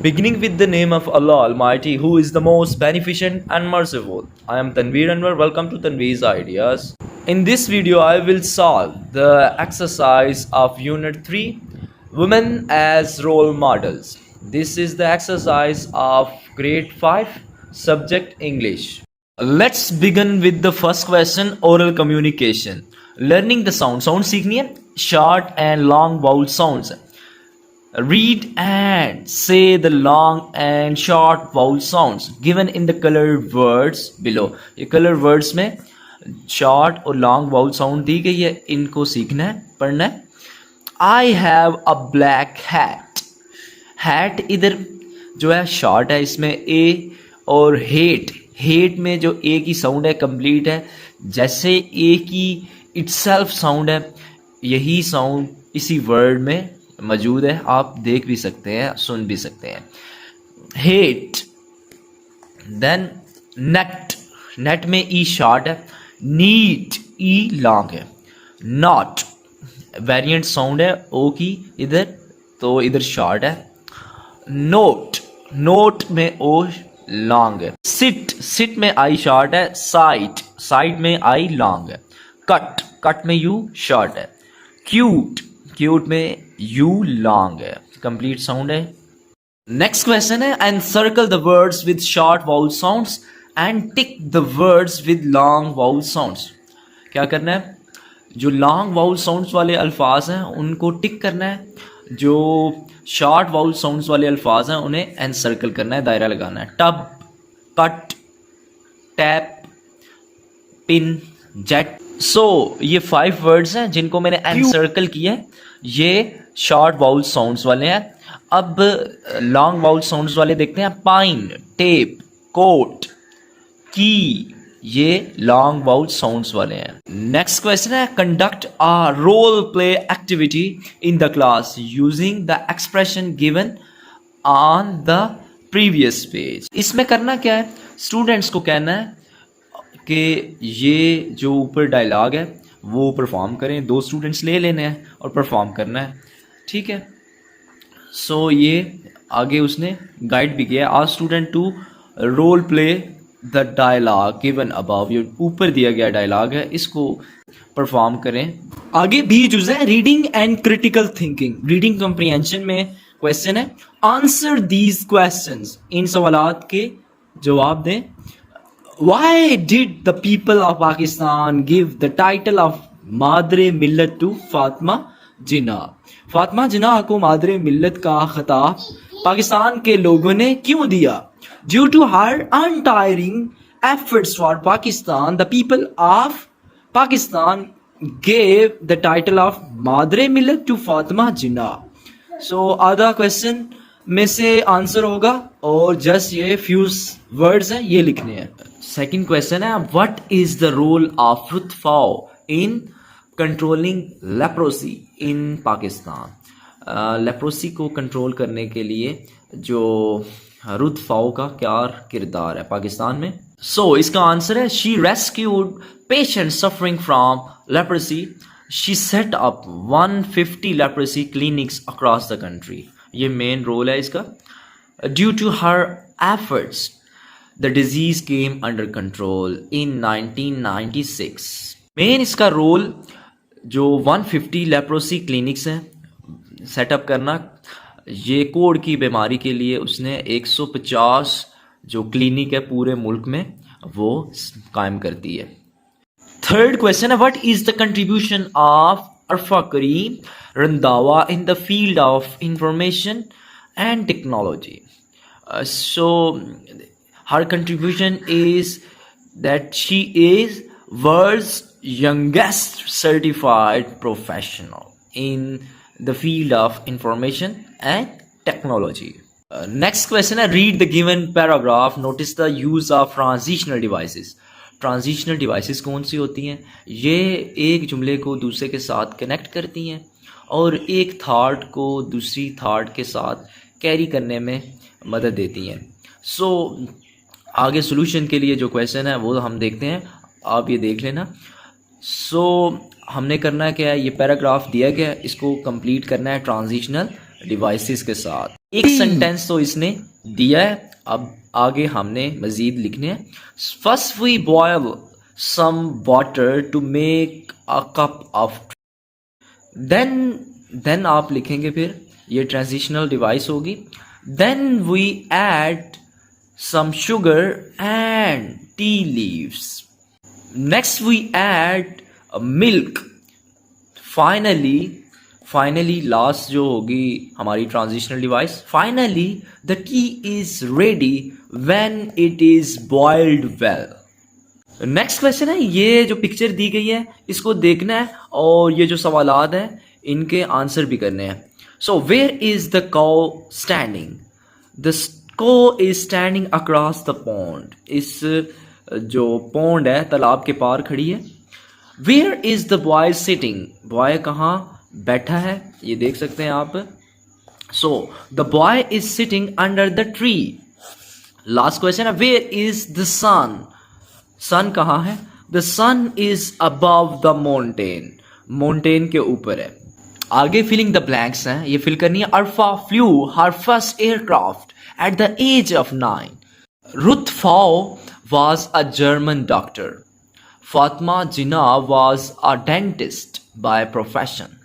Beginning with the name of Allah Almighty, who is the most beneficent and merciful. I am Tanveer Anwar. Welcome to Tanveer's Ideas. In this video, I will solve the exercise of Unit 3, Women as Role Models. This is the exercise of Grade 5, Subject English. Let's begin with the first question, oral communication. Learning the sound. Sound सीखनी है, short and long vowel sounds. Read and say the long and short vowel sounds given in the colored words below. ये colored words में short और long vowel sound दी गई है, इनको सीखना है, पढ़ना है. I have a black hat. Hat इधर जो है short है, इसमें a और hate में जो a की sound है complete है, जैसे a की itself sound है, यही sound इसी word में मौजूद है. आप देख भी सकते हैं, सुन भी सकते हैं. हेट. देन नेट में ई शॉर्ट है, नीट ई लॉन्ग है. नॉट वेरिएंट साउंड है ओ की इधर, तो इधर शॉर्ट है. नोट में ओ लॉन्ग है. सिट में आई शॉर्ट है. साइट में आई लॉन्ग है. कट में यू शॉर्ट है. क्यूट में यू लॉन्ग है. कंप्लीट साउंड है. नेक्स्ट क्वेश्चन है, encircle the words with short vowel sounds and tick the words with long vowel sounds. क्या करना है, जो लॉन्ग वाउल साउंड्स वाले अल्फाज हैं उनको टिक करना है, जो शॉर्ट वाउल साउंड्स वाले अल्फाज हैं उन्हें एनसर्कल करना है, दायरा लगाना है. Tub, cut, tap, pin, jet. So ये 5 वर्ड्स हैं जिनको मैंने एनसर्कल किया है. ये शॉर्ट वाउल साउंड्स वाले हैं. अब लॉन्ग वाउल साउंड्स वाले देखते हैं. पाइन, टेप, कोट, की, ये लॉन्ग वाउल साउंड्स वाले हैं. नेक्स्ट क्वेश्चन है, conduct a role play activity in the class using the expression given on the previous page. इसमें करना क्या है, स्टूडेंट्स को कहना है कि ये जो ऊपर डायलॉग है वो परफॉर्म करें. 2 स्टूडेंट्स ले लेने हैं और परफॉर्म करना है, ठीक है. सो ये आगे उसने गाइड भी किया है. Ask student to role play the dialogue given above. ये ऊपर दिया गया डायलॉग है, इसको परफॉर्म करें. आगे भी जुज़ है, reading and critical thinking. Reading comprehension में क्वेश्चन है, आंसर दीज क्वेश्चंस. इन सवालात के जवाब दें. Why did the people of Pakistan give the title of मादरे Millat to Fatima जिन्ना? फातिमा जिन्ना को मादरे मिल्लत का खिताब पाकिस्तान के लोगों ने क्यों दिया? Due to her untiring efforts for Pakistan, the people of Pakistan gave the title of मादरे Millat to Fatima Jinnah. So आधा question में से आंसर होगा और जस्ट ये फ्यूज वर्ड्स हैं, ये लिखने हैं. सेकंड क्वेश्चन है, what is the role of Ruth Pfau in controlling leprosy in Pakistan. Leprosy को कंट्रोल करने के लिए जो रुत फाओ का क्या किरदार है पाकिस्तान में. सो इसका आंसर है, she rescued patient suffering from leprosy. She set up 150 leprosy clinics across the country. ये मेन रोल है इसका. Due to her efforts the disease came under control in 1996. Main इसका रोल जो 150 लेप्रोसी क्लिनिक्स हैं setup करना, ये कोढ़ की बीमारी के लिए उसने 150 जो क्लिनिक है पूरे मुल्क में वो कायम कर दी है. थर्ड क्वेश्चन है, what is the contribution of Arfa Karim Randhawa in the field of information and technology. So her contribution is that she is world's youngest certified professional in the field of information and technology. Next question है, read the given paragraph. Notice the use of transitional devices. Transitional devices कौन सी होती हैं? ये एक जुमले को दूसरे के साथ कनेक्ट करती हैं और एक थाट को दूसरी थाट के साथ कैरी करने में मदद देती हैं. सो आगे सॉल्यूशन के लिए जो क्वेश्चन है वो हम देखते हैं, आप ये देख लेना. सो हमने करना क्या है, ये पैराग्राफ दिया गया है, इसको कंप्लीट करना है ट्रांजिशनल डिवाइसेस के साथ। एक सेंटेंस तो इसने दिया है, अब आगे हमने मजीद लिखने हैं। First we boil some water to make a cup of, then आप लिखेंगे, फिर ये ट्रांजिशनल डिवाइस होगी। Then we add some sugar and tea leaves. Next we add milk. Finally last जो होगी हमारी transitional device. Finally the tea is ready when it is boiled well. Next question है, ये जो पिक्चर दी गई है इसको देखना है और ये जो सवालात हैं इनके आंसर भी करने हैं। So where is the cow standing? The cow is standing across the pond. इस जो पॉन्ड है तालाब के पार खड़ी है। Where is the boy sitting? Boy कहाँ बैठा है ये देख सकते हैं आप। So the boy is sitting under the tree. Last question है, where is the sun? Sun कहाँ है? The sun is above the mountain. Mountain के ऊपर है। आगे फिलिंग द ब्लैंक्स हैं, ये फिल करनी है। Arfa flew her first aircraft at the age of 9. Ruth Fau was a German doctor. Fatma Jinnah was a dentist by profession.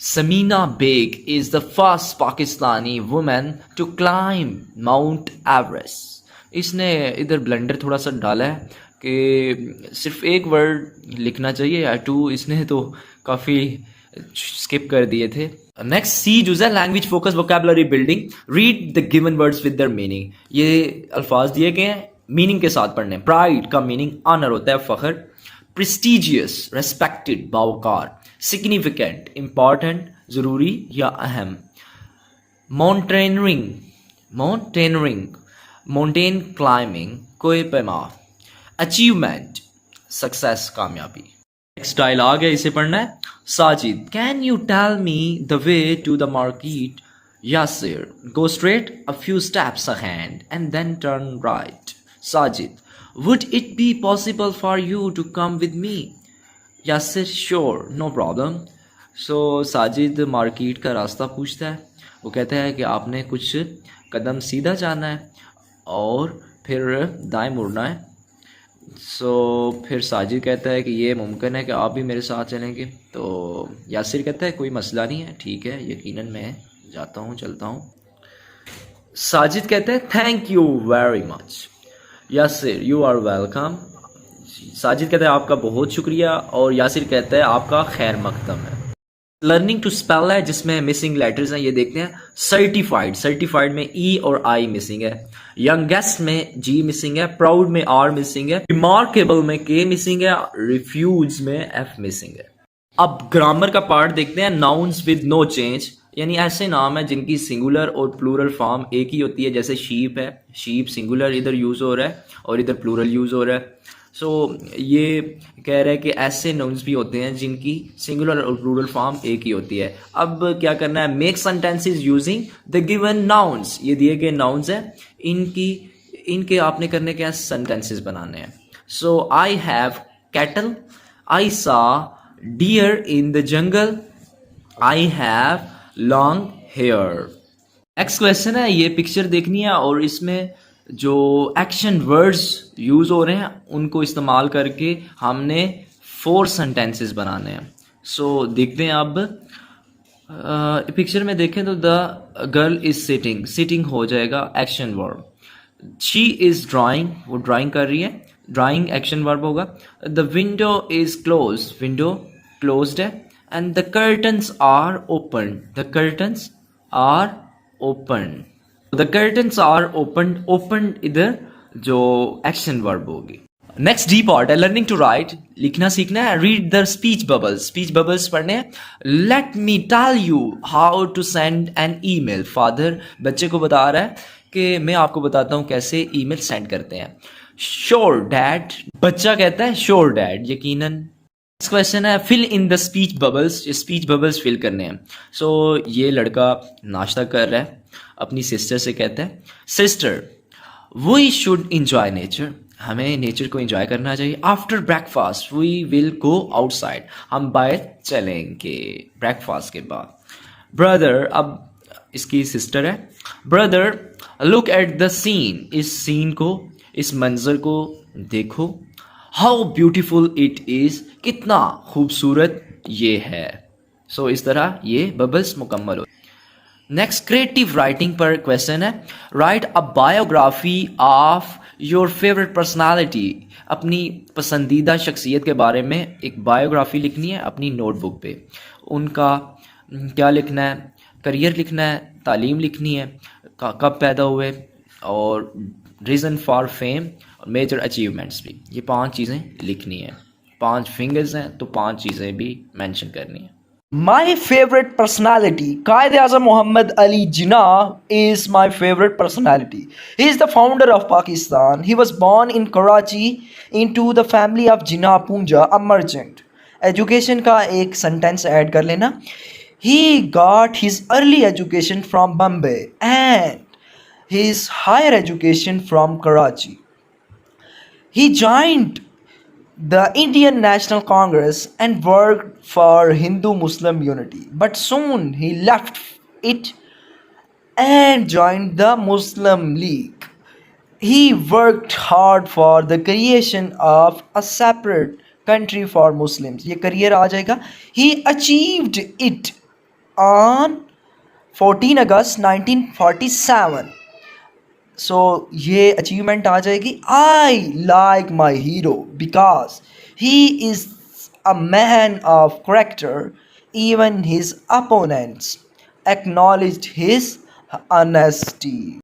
Samina Beg is the first Pakistani woman to climb Mount Everest. इसने इधर blender थोड़ा सा डाला है कि सिर्फ एक word लिखना चाहिए या टू, इसने तो काफ़ी स्किप कर दिए थे। नेक्स्ट सी यूज है language focus vocabulary building. Read the given words with their meaning. ये अल्फाज दिए गए हैं, मीनिंग के साथ पढ़ने। प्राइड का मीनिंग ऑनर होता है, फख्र। प्रेस्टिजियस रेस्पेक्टेड बावकार। सिग्निफिकेंट इंपॉर्टेंट जरूरी या अहम। माउंटेनरिंग माउंटेन क्लाइंबिंग कोई पैमा। अचीवमेंट सक्सेस कामयाबी। नेक्स्ट डायलॉग है, इसे पढ़ना है। Sajid, can you tell me the way to the market? Yasir, go straight a few steps ahead and then turn right. Sajid, would it be possible for you to come with me? Yasir, sure, no problem. So Sajid market का रास्ता पूछता है। वो कहता है कि आपने कुछ कदम सीधा जाना है और फिर दाएं मुड़ना है। सो फिर साजिद कहता है कि ये मुमकिन है कि आप भी मेरे साथ चलेंगे। तो यासिर कहता है कोई मसला नहीं है, ठीक है, यकीनन मैं जाता हूँ, चलता हूँ। साजिद कहता है thank you very much. Yasir, you are welcome. Sajid कहता है आपका बहुत शुक्रिया और यासिर कहता है आपका खैर मकदम है। लर्निंग टू स्पेल है जिसमें मिसिंग लेटर्स हैं, ये देखते हैं। सर्टिफाइड में ई और आई मिसिंग है। यंगेस्ट में जी मिसिंग है। प्राउड में आर मिसिंग है। रिमार्केबल में के मिसिंग है। रिफ्यूज में एफ मिसिंग है। अब ग्रामर का पार्ट देखते हैं। नाउन्स विद नो चेंज, यानी ऐसे नाम है जिनकी सिंगुलर और प्लूरल फॉर्म एक ही होती है। जैसे शीप है, शीप सिंगुलर इधर यूज हो रहा है और इधर प्लूरल यूज हो रहा है। सो ये कह रहा है कि ऐसे नाउन्स भी होते हैं जिनकी सिंगुलर और प्लूरल फॉर्म एक ही होती है। अब क्या करना है, make sentences using the given nouns. ये दिए गए नाउन्स हैं, इनके आपने करने के सेंटेंसेस बनाने हैं। सो I have cattle, I saw deer in the jungle, I have long hair. Next question है, ये पिक्चर देखनी है और इसमें जो एक्शन वर्ड्स यूज हो रहे हैं उनको इस्तेमाल करके हमने 4 सेंटेंसेस बनाने हैं। सो देखते हैं। अब पिक्चर में देखें तो द गर्ल इज सिटिंग हो जाएगा action verb. She is drawing, वो ड्राइंग कर रही है, ड्राइंग एक्शन वर्ब होगा। The window is close, window closed है। And the curtains are open, the curtains are open. The curtains are open इधर जो एक्शन वर्ब होगी। नेक्स्ट डी पार्ट है लर्निंग टू राइट, लिखना सीखना है। रीड द स्पीच बबल्स पढ़ने हैं। Let me tell you how to send an email. Father बच्चे को बता रहा है कि मैं आपको बताता हूँ कैसे ईमेल सेंड करते हैं। श्योर डैड, बच्चा कहता है श्योर डैड, यकीनन। नेक्स्ट क्वेश्चन है fill in the speech bubbles fill करने हैं। सो ये लड़का नाश्ता कर रहा है, अपनी सिस्टर से कहता है sister we should enjoy nature, हमें नेचर को एंजॉय करना चाहिए। After breakfast we will go outside, हम बाहर चलेंगे ब्रेकफास्ट के बाद। ब्रदर, अब इसकी सिस्टर है। Brother, look at the scene, इस सीन को, इस मंजर को देखो। हाउ ब्यूटीफुल इट इज, कितना खूबसूरत ये है। सो इस तरह ये बबल्स मुकम्मल हो। नेक्स्ट क्रिएटिव राइटिंग पर क्वेश्चन है, right a biography of your favourite personality, अपनी पसंदीदा शख्सियत के बारे में एक बायोग्राफी लिखनी है अपनी नोटबुक पे। उनका क्या लिखना है, करियर लिखना है, तालीम लिखनी है, कब पैदा हुए, और रीज़न फॉर फेम और मेजर अचीवमेंट्स भी, ये 5 चीज़ें लिखनी है। 5 फिंगर्स हैं तो 5 चीज़ें भी मेंशन करनी है। My favorite personality, Quaid-e-Azam Muhammad Ali Jinnah is my favorite personality. He is the founder of Pakistan. He was born in Karachi into the family of Jinnah Punja, a merchant. Education का एक sentence add कर लेना. He got his early education from Bombay and his higher education from Karachi. He joined the Indian National Congress and worked for Hindu Muslim unity. But soon he left it and joined the Muslim League. He worked hard for the creation of a separate country for Muslims. ये career आ जाएगा. He achieved it on 14 August 1947. सो ये achievement आ जाएगी. I like my hero because he is a man of character. Even his opponents acknowledged his honesty.